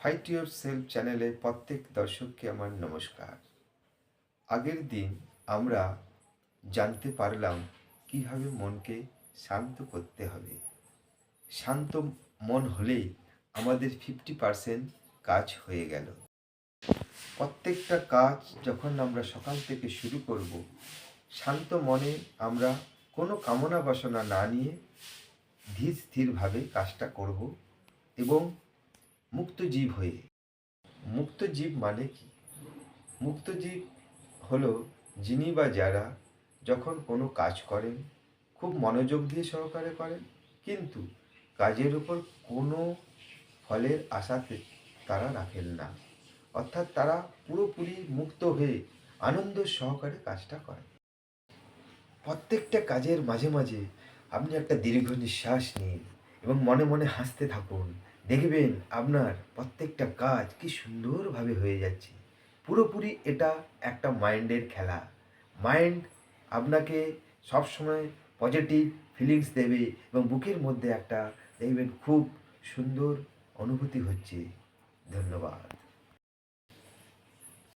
Fight your self চ্যানেলে প্রত্যেক দর্শককে আমার নমস্কার। আগের দিন আমরা জানতে পারলাম কিভাবে মনকে শান্ত করতে হবে। শান্ত মন হলেই আমাদের 50% কাজ হয়ে গেল। প্রত্যেকটা কাজ যখন আমরা সকাল থেকে শুরু করব, শান্ত মনে আমরা কোনো কামনা বাসনা না নিয়ে ধীর স্থিরভাবে কাজটা করব এবং মুক্তজীব হয়ে। মুক্তজীব মানে কি? মুক্তজীব হলো যিনি বা যারা যখন কোনো কাজ করেন খুব মনোযোগ দিয়ে সহকারে করেন, কিন্তু কাজের উপর কোনো ফলের আশাতে তারা রাখেন না, অর্থাৎ তারা পুরোপুরি মুক্ত হয়ে আনন্দ সহকারে কাজটা করেন। প্রত্যেকটা কাজের মাঝে মাঝে আপনি একটা দীর্ঘ নিঃশ্বাস নিন এবং মনে মনে হাসতে থাকুন। দেখবেন আপনার প্রত্যেকটা কাজ কি সুন্দরভাবে হয়ে যাচ্ছে। পুরোপুরি এটা একটা মাইন্ডের খেলা। মাইন্ড আপনাকে সবসময় পজিটিভ ফিলিংস দেবে এবং বুকের মধ্যে একটা দেখবেন খুব সুন্দর অনুভূতি হচ্ছে। ধন্যবাদ।